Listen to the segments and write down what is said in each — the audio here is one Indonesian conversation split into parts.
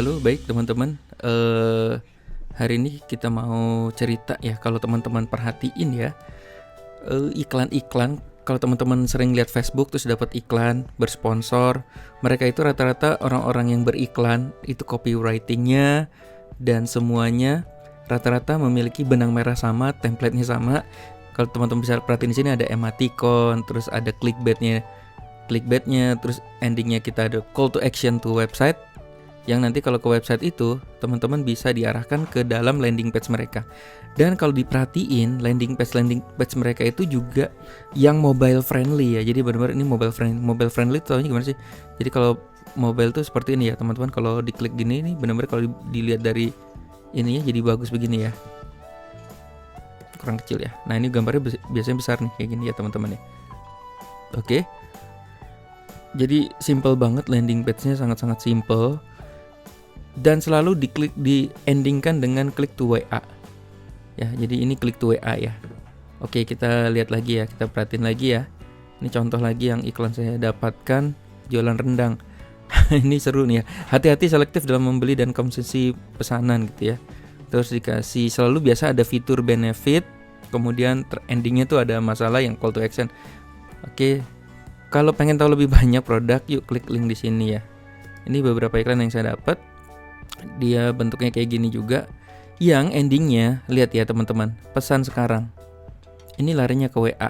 Halo, baik teman-teman. Hari ini kita mau cerita ya, kalau teman-teman perhatiin ya, iklan-iklan. Kalau teman-teman sering lihat Facebook terus dapat iklan bersponsor, mereka itu rata-rata orang-orang yang beriklan itu copywritingnya dan semuanya rata-rata memiliki benang merah sama, template-nya sama. Kalau teman-teman bisa perhatiin di sini ada emoticon, terus ada clickbaitnya, terus endingnya kita ada call to action to website, yang nanti kalau ke website itu teman-teman bisa diarahkan ke dalam landing page mereka. Dan kalau diperhatiin landing page mereka itu juga yang mobile friendly ya. Jadi benar-benar ini mobile friendly tahunya gimana sih? Jadi kalau mobile tuh seperti ini ya teman-teman, kalau diklik gini nih benar-benar kalau dilihat dari ininya jadi bagus begini ya. Kurang kecil ya. Nah, ini gambarnya biasanya besar nih kayak gini ya teman-teman ya. Oke. Jadi simple banget, landing page-nya sangat-sangat simple. Dan selalu di endingkan dengan klik to WA. Ya, jadi ini klik to WA ya. Oke, kita lihat lagi ya, kita perhatiin lagi ya. Ini contoh lagi yang iklan saya dapatkan, jualan rendang. Ini seru nih ya. Hati-hati selektif dalam membeli dan konsumsi pesanan gitu ya. Terus dikasih selalu biasa ada fitur benefit, kemudian endingnya tuh ada masalah yang call to action. Oke. Kalau pengen tahu lebih banyak produk, yuk klik link di sini ya. Ini beberapa iklan yang saya dapat. Dia bentuknya kayak gini juga. Yang endingnya, lihat ya teman-teman, pesan sekarang. Ini larinya ke WA.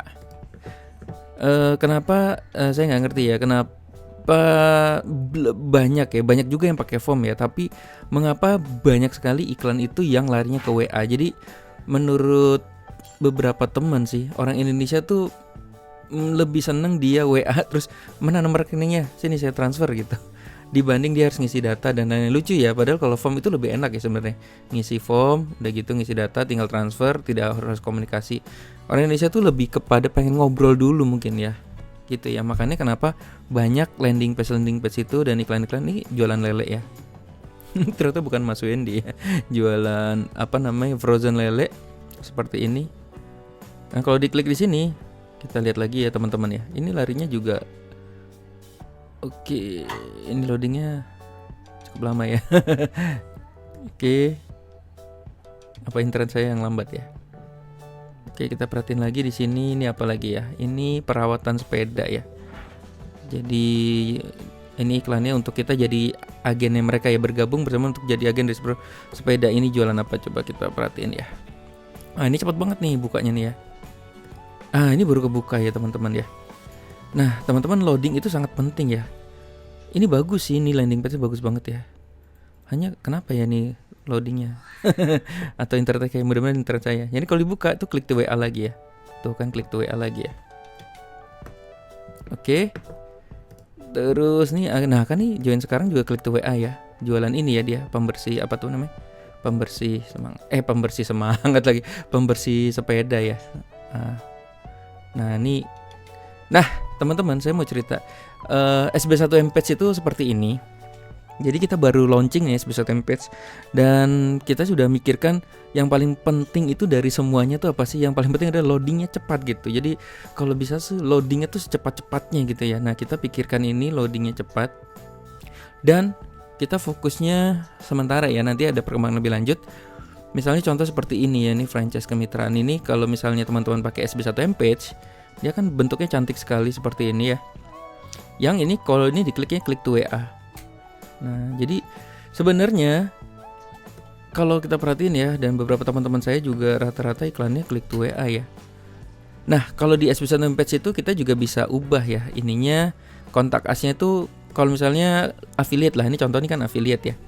Kenapa saya nggak ngerti ya, kenapa banyak juga yang pakai form ya, tapi mengapa banyak sekali iklan itu yang larinya ke WA. Jadi menurut beberapa teman sih, orang Indonesia tuh lebih seneng dia WA terus mana nomor rekeningnya, sini saya transfer gitu, dibanding dia harus ngisi data dan lain-lain. Lucu ya, padahal kalau form itu lebih enak ya sebenarnya. Ngisi form, udah gitu ngisi data, tinggal transfer, tidak harus komunikasi. Orang Indonesia tuh lebih kepada pengen ngobrol dulu mungkin ya, gitu ya. Makanya kenapa banyak landing page itu dan iklan-iklan ini jualan lele ya. Ternyata bukan Mas Wendy ya, jualan frozen lele seperti ini. Nah, kalau diklik di sini, kita lihat lagi ya teman-teman ya. Ini larinya juga oke, ini loadingnya cukup lama ya. Oke, apa internet saya yang lambat ya? Oke, kita perhatiin lagi di sini. Ini apa lagi ya? Ini perawatan sepeda ya. Jadi ini iklannya untuk kita jadi agennya mereka ya, bergabung bersama untuk jadi agen dari sepeda. Ini jualan apa? Coba kita perhatiin ya. Ini cepat banget nih bukanya nih ya. Ini baru kebuka ya teman-teman ya. Nah, teman-teman, loading itu sangat penting ya. Ini bagus sih, ini landing page bagus banget ya. Hanya kenapa ya nih loadingnya? Atau internet kayak mudah-mudahan internet saya. Jadi kalau dibuka tuh klik to WA lagi ya. Tuh kan klik to WA lagi ya. Oke. Terus nih, nah kan nih join sekarang juga klik to WA ya. Jualan ini ya dia, pembersih apa tuh namanya? Pembersih semangat lagi. Pembersih sepeda ya. Nah, ini. Nah, teman-teman, saya mau cerita. SB1M-Page itu seperti ini. Jadi kita baru launching nih SB1M-Page, dan kita sudah mikirkan yang paling penting itu dari semuanya tuh apa sih? Yang paling penting adalah loadingnya cepat gitu. Jadi kalau bisa sih loadingnya tuh secepat-cepatnya gitu ya. Nah, kita pikirkan ini loadingnya cepat, dan kita fokusnya sementara ya. Nanti ada perkembangan lebih lanjut. Misalnya contoh seperti ini ya, ini franchise kemitraan ini. Kalau misalnya teman-teman pakai SB1M-Page, dia kan bentuknya cantik sekali seperti ini ya. Yang ini kalau ini dikliknya klik to WA. Nah, jadi sebenarnya kalau kita perhatiin ya, dan beberapa teman-teman saya juga rata-rata iklannya klik to WA ya. Nah, kalau di SB1M-Page itu kita juga bisa ubah ya ininya, kontak asnya itu kalau misalnya affiliate lah, ini contohnya kan affiliate ya.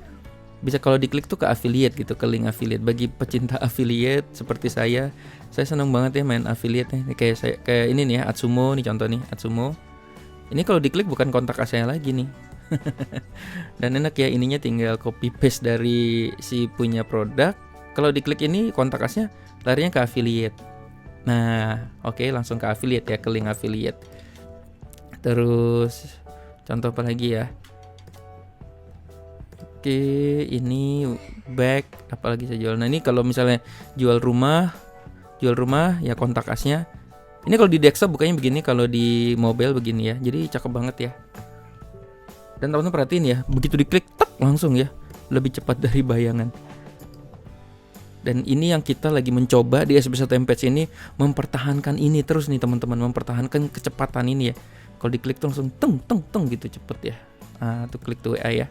Bisa kalau diklik tuh ke affiliate gitu, ke link affiliate. Bagi pecinta affiliate seperti saya senang banget ya main affiliate nih. Kayak ini nih ya, Atsumo nih contoh nih, Atsumo. Ini kalau diklik bukan kontak saya lagi nih. Dan enak ya, ininya tinggal copy paste dari si punya produk. Kalau diklik ini kontak asnya larinya ke affiliate. Nah, oke, langsung ke affiliate ya, ke link affiliate. Terus contoh apa lagi ya? Oke, ini bag, apalagi saya jual. Nah, ini kalau misalnya jual rumah ya kontak asnya. Ini kalau di desktop bukanya begini, kalau di mobile begini ya. Jadi cakep banget ya. Dan teman-teman perhatiin ya, begitu diklik, langsung ya. lebih cepat dari bayangan. Dan ini yang kita lagi mencoba di SB1M Page ini, mempertahankan ini terus nih teman-teman, mempertahankan kecepatan ini ya. Kalau diklik tuh langsung teng teng teng gitu cepet ya. Tuh klik tuh WA ya.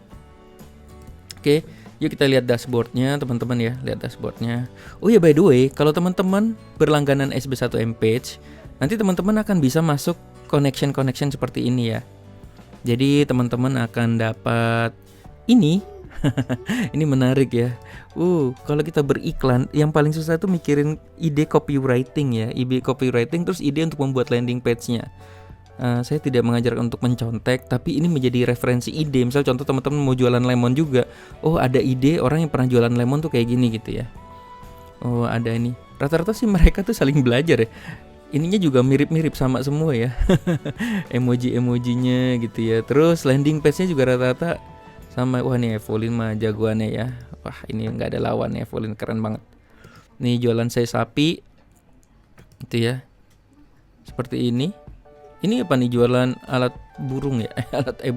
Oke, yuk kita lihat dashboardnya teman-teman ya, lihat dashboardnya. Oh ya, by the way, kalau teman-teman berlangganan SB1M Page, nanti teman-teman akan bisa masuk connection seperti ini ya. Jadi teman-teman akan dapat ini. Ini menarik ya. Kalau kita beriklan, yang paling susah tuh mikirin ide copywriting ya, ide copywriting terus ide untuk membuat landing page-nya. Saya tidak mengajarkan untuk mencontek, tapi ini menjadi referensi ide. Misal contoh teman-teman mau jualan lemon juga, ada ide orang yang pernah jualan lemon tuh kayak gini gitu ya. Ada ini. Rata-rata sih mereka tuh saling belajar ya. Ininya juga mirip-mirip sama semua ya. Emoji-emojinya gitu ya. Terus landing page-nya juga rata-rata sama. Wah nih Evolin mah jagoannya ya. Wah ini nggak ada lawan ya, Evolin keren banget. Nih jualan saya sapi itu ya, seperti ini. Ini apa nih, jualan alat burung ya?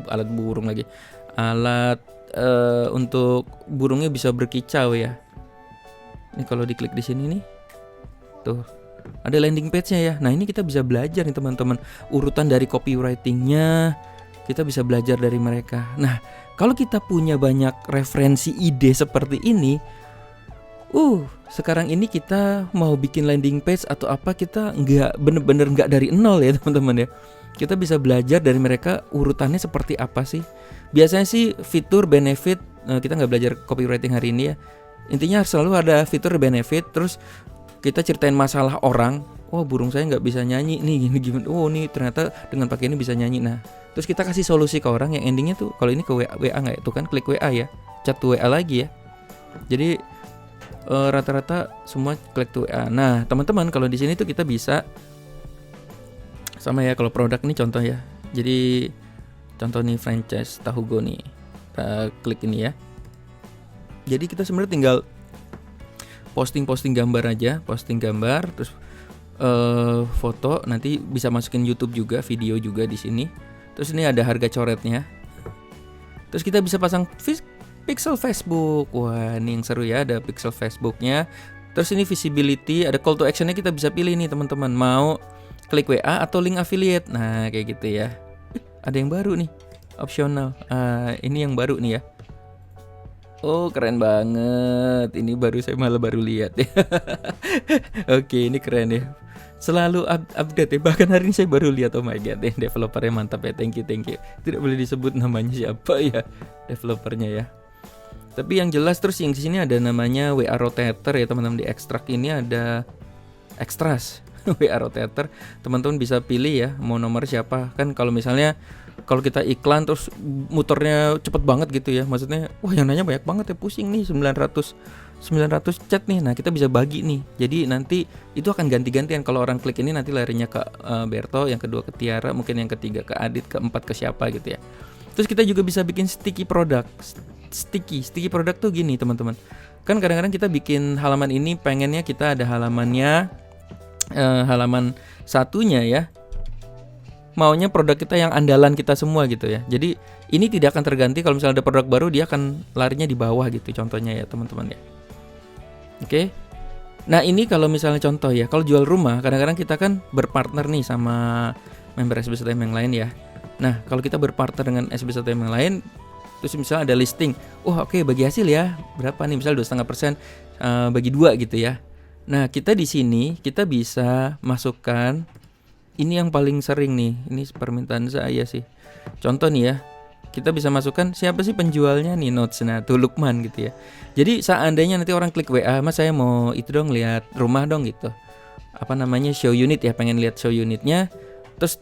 alat burung lagi. Alat untuk burungnya bisa berkicau ya. Ini kalau diklik di sini nih, tuh ada landing page-nya ya. Nah ini kita bisa belajar nih teman-teman, urutan dari copywriting-nya kita bisa belajar dari mereka. Nah kalau kita punya banyak referensi ide seperti ini, sekarang ini kita mau bikin landing page atau apa, kita nggak bener-bener nggak dari nol ya teman-teman ya. Kita bisa belajar dari mereka urutannya seperti apa sih. Biasanya sih fitur benefit, kita nggak belajar copywriting hari ini ya. Intinya selalu ada fitur benefit, terus kita ceritain masalah orang. Burung saya nggak bisa nyanyi nih, gini. Nih ternyata dengan pakai ini bisa nyanyi. Nah, terus kita kasih solusi ke orang yang endingnya tuh, kalau ini ke WA nggak ya? Tuh kan klik WA ya, chat WA lagi ya. Jadi rata-rata semua klik tuh WA. Nah, teman-teman kalau di sini tuh kita bisa sama ya. Kalau produk ini contoh ya. Jadi contoh nih franchise tahu go nih. Kita klik ini ya. Jadi kita sebenarnya tinggal posting gambar aja, posting gambar, terus foto, nanti bisa masukin YouTube juga, video juga di sini. Terus ini ada harga coretnya. Terus kita bisa pasang pixel Facebook. Wah, ini yang seru ya, ada pixel Facebooknya. Terus ini visibility, ada call to actionnya, kita bisa pilih nih teman-teman, mau klik WA atau link affiliate. Nah kayak gitu ya. Ada yang baru nih, opsional. Ini yang baru nih ya. Keren banget. Ini saya malah baru lihat ya. Oke, ini keren ya. Selalu update ya. Bahkan hari ini saya baru lihat. Oh my god, developernya mantap ya. Thank you. Tidak boleh disebut namanya siapa ya, developernya ya. Tapi yang jelas, terus yang di sini ada namanya WA Rotator ya teman-teman. Di ekstrak ini ada extras WA Rotator. Teman-teman bisa pilih ya mau nomor siapa. Kan kalau misalnya kalau kita iklan terus muternya cepet banget gitu ya, maksudnya yang nanya banyak banget ya, pusing nih, 900 chat nih. Nah kita bisa bagi nih, jadi nanti itu akan ganti-gantian. Kalau orang klik ini nanti larinya ke Berto, yang kedua ke Tiara, mungkin yang ketiga ke Adit, keempat ke siapa gitu ya. Terus kita juga bisa bikin sticky product. Sticky product tuh gini teman-teman, kan kadang-kadang kita bikin halaman ini pengennya kita ada halamannya, halaman satunya ya, maunya produk kita yang andalan kita semua gitu ya. Jadi ini tidak akan terganti, kalau misalnya ada produk baru dia akan larinya di bawah gitu contohnya ya teman-teman ya. Oke. Nah ini kalau misalnya contoh ya, kalau jual rumah kadang-kadang kita kan berpartner nih sama member SB1M yang lain ya. Nah kalau kita berpartner dengan SB1M yang lain, terus misalnya ada listing, oke, bagi hasil ya berapa nih, misalnya 2,5% bagi 2 gitu ya. Nah kita di sini kita bisa masukkan. Ini yang paling sering nih, ini permintaan saya sih. Contoh nih ya, kita bisa masukkan siapa sih penjualnya nih, notes, nah tuh Lukman gitu ya. Jadi seandainya nanti orang klik WA, Mas saya mau itu dong, lihat rumah dong gitu. Apa namanya, show unit ya, pengen lihat show unitnya. Terus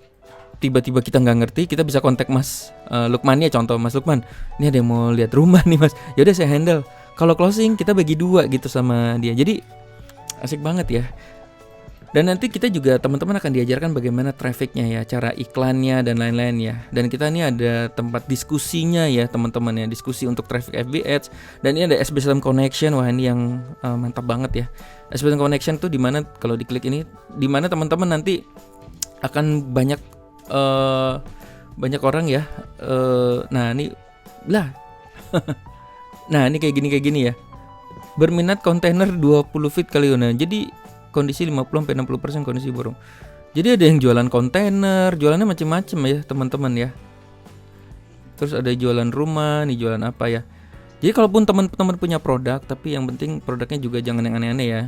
tiba-tiba kita nggak ngerti, kita bisa kontak Mas Lukmannya, contoh Mas Lukman, ini ada yang mau lihat rumah nih Mas. Yaudah saya handle. Kalau closing kita bagi 2 gitu sama dia. Jadi asik banget ya. Dan nanti kita juga teman-teman akan diajarkan bagaimana trafficnya ya, cara iklannya dan lain-lain ya. Dan kita ini ada tempat diskusinya ya teman-teman ya, diskusi untuk traffic FB Ads. Dan ini ada SB1M Connection. Wah ini yang mantap banget ya. SB1M Connection tuh dimana kalau diklik ini, dimana teman-teman nanti akan banyak orang ya. Nah ini lah. Nah, ini kayak gini ya. Berminat kontainer 20 feet kali. Nah, jadi kondisi 50-60% kondisi borong. Jadi ada yang jualan kontainer, jualannya macam-macam ya, teman-teman ya. Terus ada jualan rumah, nih jualan apa ya. Jadi kalaupun teman-teman punya produk, tapi yang penting produknya juga jangan yang aneh-aneh ya.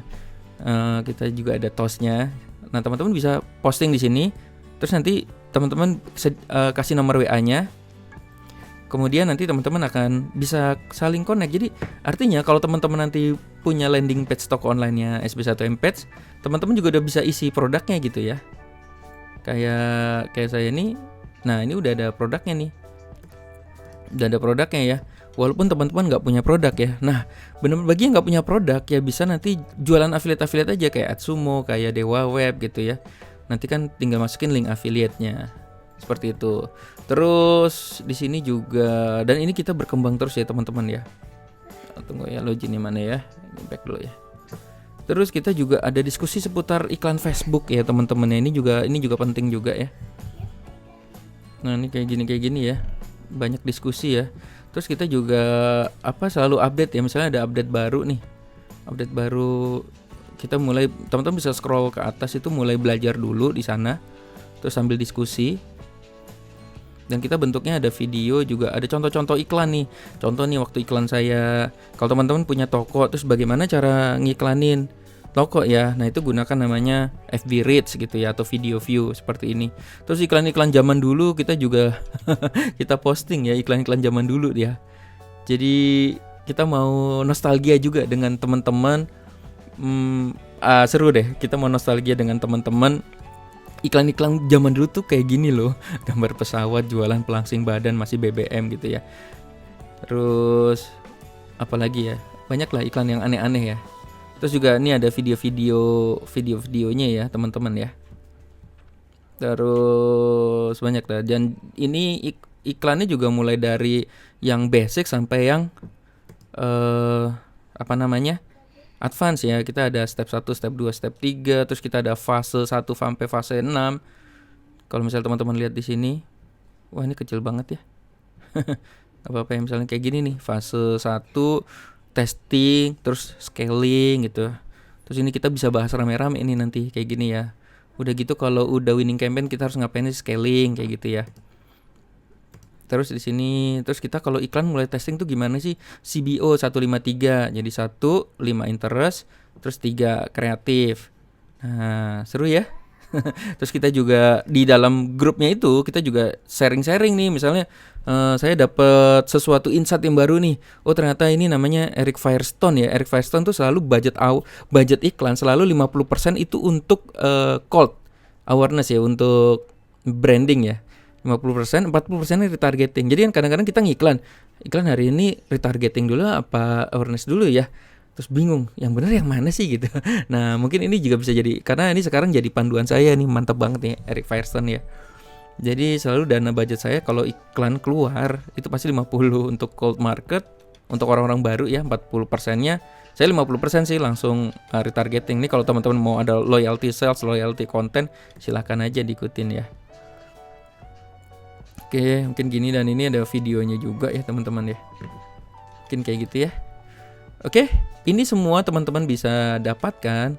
Kita juga ada tosnya. Nah, teman-teman bisa posting di sini. Terus nanti teman-teman kasih nomor WA-nya. Kemudian nanti teman-teman akan bisa saling connect. Jadi artinya kalau teman-teman nanti punya landing page toko online-nya SB1M Page, teman-teman juga udah bisa isi produknya gitu ya. Kayak saya ini. Nah, ini udah ada produknya nih. Udah ada produknya ya. Walaupun teman-teman nggak punya produk ya. Nah, benar-benar bagi yang nggak punya produk ya bisa nanti jualan affiliate aja kayak Atsumo, kayak Dewa Web gitu ya. Nanti kan tinggal masukin link affiliate-nya. Seperti itu. Terus di sini juga, dan ini kita berkembang terus ya teman-teman ya. Tunggu ya, loginnya mana ya? Ini back dulu ya. Terus kita juga ada diskusi seputar iklan Facebook ya teman-teman ya. Ini juga penting juga ya. Nah, ini kayak gini ya. Banyak diskusi ya. Terus kita juga selalu update ya. Misalnya ada update baru nih. Update baru kita mulai, teman-teman bisa scroll ke atas itu mulai belajar dulu di sana. Terus sambil diskusi. Dan kita bentuknya ada video juga, ada contoh-contoh iklan nih. Contoh nih waktu iklan saya, kalau teman-teman punya toko, terus bagaimana cara ngiklanin toko ya. Nah, itu gunakan namanya FB Reach gitu ya, atau video view seperti ini. Terus iklan-iklan zaman dulu kita juga kita posting ya, iklan-iklan zaman dulu ya. Jadi kita mau nostalgia juga dengan teman-teman. Seru deh, kita mau nostalgia dengan teman-teman. Iklan-iklan zaman dulu tuh kayak gini loh. Gambar pesawat, jualan pelangsing badan, masih BBM gitu ya. Terus apalagi ya, banyak lah iklan yang aneh-aneh ya. Terus juga ini ada video-videonya ya teman-teman ya. Terus banyak lah. Dan ini iklannya juga mulai dari yang basic sampai yang advance ya. Kita ada step 1, step 2, step 3, terus kita ada fase 1 sampai fase 6. Kalau misalnya teman-teman lihat di sini, wah ini kecil banget ya. Apa-apa ya, misalnya kayak gini nih, fase 1 testing, terus scaling gitu. Terus ini kita bisa bahas rame-rame ini nanti kayak gini ya. Udah gitu kalau udah winning campaign kita harus ngapain sih, scaling kayak gitu ya. Terus di sini, terus kita kalau iklan mulai testing tuh gimana sih? CBO 153. Jadi 1, 5 interest, terus 3 kreatif. Nah, seru ya. Terus kita juga di dalam grupnya itu kita juga sharing-sharing nih. Misalnya saya dapat sesuatu insight yang baru nih. Oh, ternyata ini namanya Eric Firestone ya. Eric Firestone tuh selalu budget iklan selalu 50% itu untuk cold awareness ya, untuk branding ya. 50%, 40% retargeting. Jadi kan kadang-kadang kita iklan hari ini retargeting dulu apa awareness dulu ya. Terus bingung, yang benar yang mana sih gitu. Nah, mungkin ini juga bisa jadi, karena ini sekarang jadi panduan saya nih, mantap banget nih Eric Firestone ya. Jadi selalu dana budget saya kalau iklan keluar itu pasti 50 untuk cold market, untuk orang-orang baru ya, 40%-nya. Saya 50% sih langsung retargeting. Nih kalau teman-teman mau ada loyalty sales, loyalty content, silahkan aja diikutin ya. Oke, mungkin gini, dan ini ada videonya juga ya teman-teman ya. Mungkin kayak gitu ya. Oke, ini semua teman-teman bisa dapatkan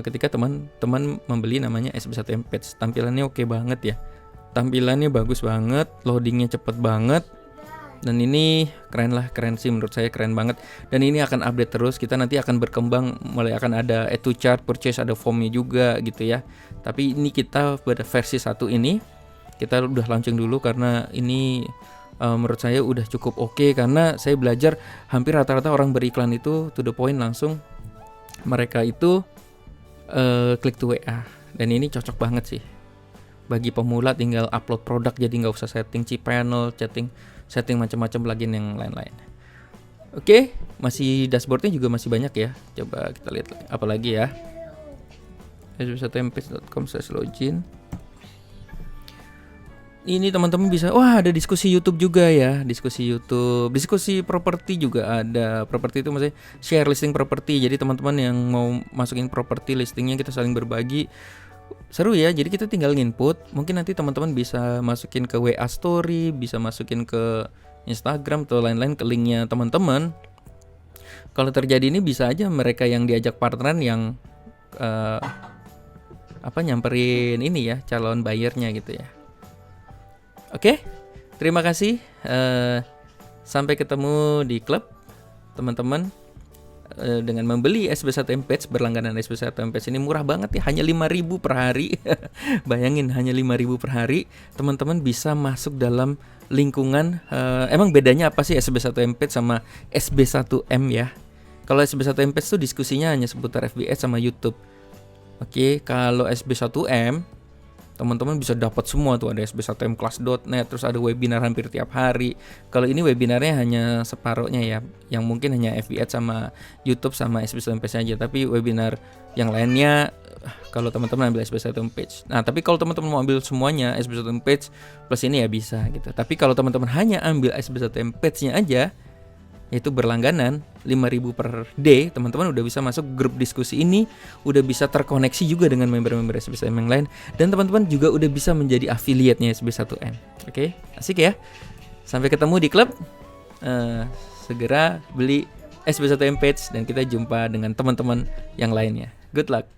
ketika teman-teman membeli namanya SB1M Page. Tampilannya oke banget ya. Tampilannya bagus banget, loadingnya cepet banget. Dan ini keren sih menurut saya, keren banget. Dan ini akan update terus, kita nanti akan berkembang, mulai akan ada add to chart, purchase, ada formnya juga gitu ya. Tapi ini kita pada versi 1 ini kita udah launching dulu karena ini menurut saya udah cukup oke, karena saya belajar hampir rata-rata orang beriklan itu to the point langsung, mereka itu klik to WA, dan ini cocok banget sih bagi pemula, tinggal upload produk jadi nggak usah setting cPanel, setting macam-macam plugin yang lain-lain. Oke, masih dashboardnya juga masih banyak ya, coba kita lihat apa lagi ya. sb1mpage.com/login. Ini teman-teman bisa, wah ada diskusi YouTube juga ya, diskusi properti juga ada. Properti itu maksudnya share listing properti. Jadi teman-teman yang mau masukin properti listingnya kita saling berbagi. Seru ya, jadi kita tinggal input. Mungkin nanti teman-teman bisa masukin ke WA story, bisa masukin ke Instagram atau lain-lain ke linknya teman-teman, kalau terjadi ini bisa aja mereka yang diajak partneran yang nyamperin ini ya, calon buyernya gitu ya. Oke, terima kasih. Sampai ketemu di klub teman-teman. Dengan membeli SB1M-Page, berlangganan SB1M-Page ini murah banget ya, hanya 5.000 per hari. Bayangin, hanya 5.000 per hari teman-teman bisa masuk dalam lingkungan. Emang bedanya apa sih SB1M-Page sama SB1M ya? Kalau SB1M-Page tuh diskusinya hanya seputar FBS sama YouTube. Oke, kalau SB1M teman-teman bisa dapat semua tuh, ada SB1MClass.net, terus ada webinar hampir tiap hari. Kalau ini webinarnya hanya separohnya ya, yang mungkin hanya FB Ads sama YouTube sama SB1M-Page aja. Tapi webinar yang lainnya kalau teman-teman ambil SB1M-Page. Nah, tapi kalau teman-teman mau ambil semuanya SB1M-Page plus ini ya bisa gitu. Tapi kalau teman-teman hanya ambil SB1M-Page-nya aja, yaitu berlangganan 5.000 per day, teman-teman udah bisa masuk grup diskusi ini, udah bisa terkoneksi juga dengan member-member SB1M yang lain, dan teman-teman juga udah bisa menjadi affiliate-nya SB1M. Oke, asik ya. Sampai ketemu di klub. Segera beli SB1M Page dan kita jumpa dengan teman-teman yang lainnya. Good luck.